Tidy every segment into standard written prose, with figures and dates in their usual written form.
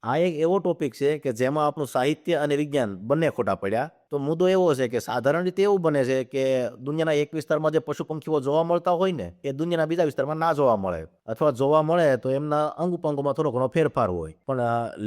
આ એક એવો ટોપિક છે કે જેમાં આપણું સાહિત્ય અને વિજ્ઞાન બંને ખોટા પડ્યા. તો મુદ્દો એવો છે કે સાધારણ રીતે એવું બને છે કે દુનિયાના એક વિસ્તારમાં જે પશુ-પંખીઓ જોવા મળતા હોય ને, એ દુનિયાના બીજા વિસ્તારમાં ના જોવા મળે. અથવા જોવા મળે તો એમના અંગ-ઉપાંગોમાં થોડો ઘણો ફેરફાર હોય. પણ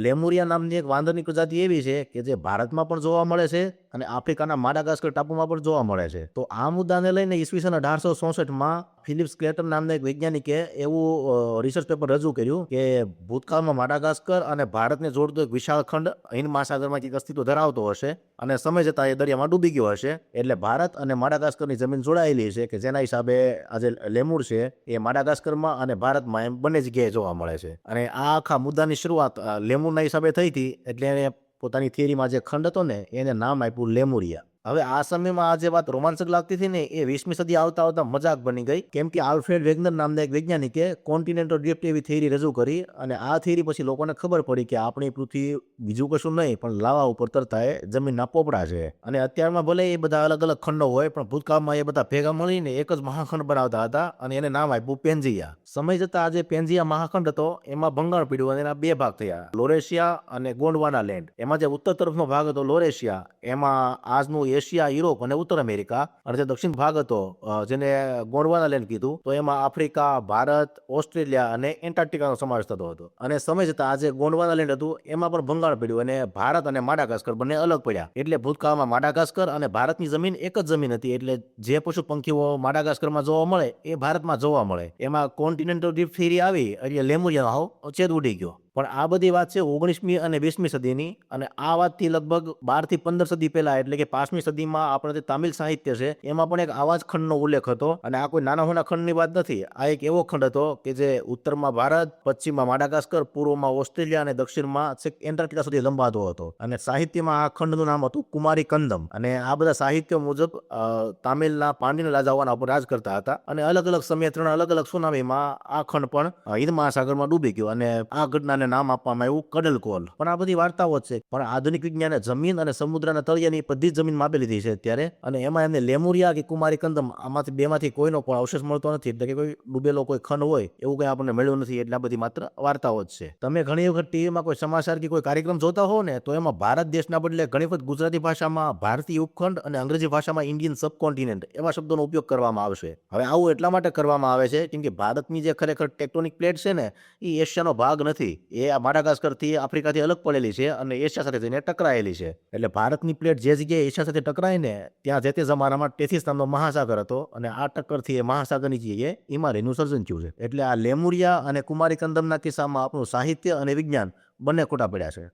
લેમુરિયા નામની એક વાંદરની પ્રજાતિ એવી છે કે જે ભારતમાં પણ જોવા મળે છે અને આફ્રિકાના માડાગાસ્કર ટાપુમાં પણ જોવા મળે છે. તો આ મુદ્દાને લઈને ઈસવીસન 1864માં ફિલિપ્સ ક્લેટન નામના એક વૈજ્ઞાનિકે એવું રિસર્ચ પેપર રજૂ કર્યું કે ભૂતકાળમાં માડાગાસ્કર અને ભારતને જોડતો એક વિશાળ ખંડ હિન્દ મહાસાગરમાં કંઈક અસ્તિત્વ ધરાવતો હશે અને સમય જતાં એ દરિયામાં ડૂબી ગયો હશે. એટલે ભારત અને માડાગાસ્કરની જમીન જોડાયેલી છે કે જેના હિસાબે આ જે લેમુર છે એ માડાગાસ્કરમાં અને ભારતમાં એમ બંને જગ્યાએ જોવા મળે છે. અને આ આખા મુદ્દાની શરૂઆત લેમુરના હિસાબે થઈ હતી. એટલે એને પોતાની થિયરીમાં જે ખંડ હતો ને એને નામ આપ્યું લેમુરિયા. હવે આ સમયમાં આ જે વાત રોમાંચક લાગતી હતી ને એ 20મી સદી આવતા આવતા મજાક બની ગઈ, કેમ કે આલ્ફ્રેડ વેગનર નામના એક વૈજ્ઞાનિકે કોન્ટિનેન્ટલ ડ્રિફ્ટ એવી થિયરી રજૂ કરી અને આ થિયરી પછી લોકોને ખબર પડી કે આપણી પૃથ્વી બીજું કશું નહીં પણ લાવા ઉપર તરતા એ જમીનના પોપડા છે. અને અત્યારમાં ભલે એ બધા અલગ અલગ ખંડો હોય પણ ભૂતકાળમાં એ બધા ભેગા મળીને એક જ મહાખંડ બનાવતા હતા અને એને નામ આપ્યું પેન્જિયા. સમય જતાં આ જે પેન્જિયા મહાખંડ હતો એમાં ભંગાણ પડ્યું અને એના બે ભાગ થયા, લોરેશિયા અને ગોંડવાના લેન્ડ. એમાં જે ઉત્તર તરફનો ભાગ હતો લોરેશિયા, એમાં આજનું એશિયા, યુરોપ અને ઉત્તર અમેરિકા, અને જે દક્ષિણ ભાગ હતો જેને ગોંડવાના લેન્ડ કીધું, તો એમાં આફ્રિકા, ભારત, ઓસ્ટ્રેલિયા અને એન્ટાર્કટિકાનો સમાવેશ થતો હતો. અને સમય જતાં આ જે ગોંડવાના લેન્ડ હતું એમાં પણ ભંગાણ પડ્યું અને ભારત અને માડાગાસ્કર બંને અલગ પડ્યા. એટલે ભૂતકાળમાં માડાગાસ્કર અને ભારતની જમીન એક જ જમીન હતી. એટલે જે પશુ પંખીઓ માડાગાસ્કરમાં જોવા મળે એ ભારતમાં જોવા મળે. એમાં કોન્ટિનેન્ટલ ડ્રિફ્ટ થિયરી આવી એટલે લેમુરિયાનો હાવ છેદ ઉડી ગયો. પણ આ બધી વાત છે 19મી અને 20મી સદીની. અને આ વાતથી લગભગ 12 થી 15 સદી પહેલા એટલે કે 5મી સદીમાં આપણે જે તામિલ સાહિત્ય છે એમાં પણ એક આવા જ ખંડનો ઉલ્લેખ હતો. અને આ કોઈ નાના હોના ખંડની વાત નથી. આ એક એવો ખંડ હતો કે જે ઉત્તરમાં ભારત, પશ્ચિમમાં માડાગાસ્કર, પૂર્વમાં ઓસ્ટ્રેલિયા અને દક્ષિણમાં છેક એન્ટાર્કટિકા સુધી લંબાતો હતો. અને સાહિત્યમાં આ ખંડનું નામ હતું કુમારી કંદમ. અને આ બધા સાહિત્યો મુજબ તામિલના પાંડ્યન રાજાઓના ઉપર રાજ કરતા હતા. અને અલગ અલગ સમયે 3 અલગ અલગ સુનામીમાં આ ખંડ પણ હિન્દ મહાસાગરમાં ડૂબી ગયો અને આ ઘટનાને નામ આપવામાં આવ્યું કડલકોલ. પણ આ બધી વાર્તાઓ જ છે. પણ આધુનિક વિજ્ઞાને જમીન અને સમુદ્રના તળિયાની બધી જ જમીન માપી લીધી છે અત્યારે. અને એમાં એમને લેમુરિયા કે કુમારી કંદમ આમાંથી બેમાંથી કોઈનો પણ અવશેષ મળતો નથી. એટલે કે કોઈ ડૂબેલો કોઈ ખંડ હોય એવું કંઈ આપણને મળ્યું નથી. એટલે આ બધી માત્ર વાર્તાઓ જ છે. તમે ઘણી વખત ટીવીમાં કોઈ સમાચાર કે કોઈ કાર્યક્રમ જોતા હો ને તો એમાં ભારત દેશના બદલે ઘણી વખત ગુજરાતી ભાષામાં ભારતીય ઉપખંડ અને અંગ્રેજી ભાષામાં ઇન્ડિયન સબકોન્ટિનેન્ટ એવા શબ્દોનો ઉપયોગ કરવામાં આવશે. હવે આવું એટલા માટે કરવામાં આવે છે કેમ કે ભારતની જે ખરેખર ટેક્ટોનિક પ્લેટ છે ને એ એશિયાનો ભાગ નથી. એ આ માડાગાસ્કરથી આફ્રિકાથી અલગ પડેલી છે અને એશિયા સાથે જઈને ટકરાયેલી છે. એટલે ભારતની પ્લેટ જે જગ્યાએ એશિયા સાથે ટકરાય ને ત્યાં જે તે જમાનામાં ટેથિસ નામનો મહાસાગર હતો અને આ ટક્કરથી એ મહાસાગરની જગ્યાએ હિમાલયનું સર્જન થયું છે. એટલે આ લેમુરિયા અને કુમારી કંદમના કિસ્સામાં આપણું સાહિત્ય અને વિજ્ઞાન બંને ખોટા પડ્યા છે.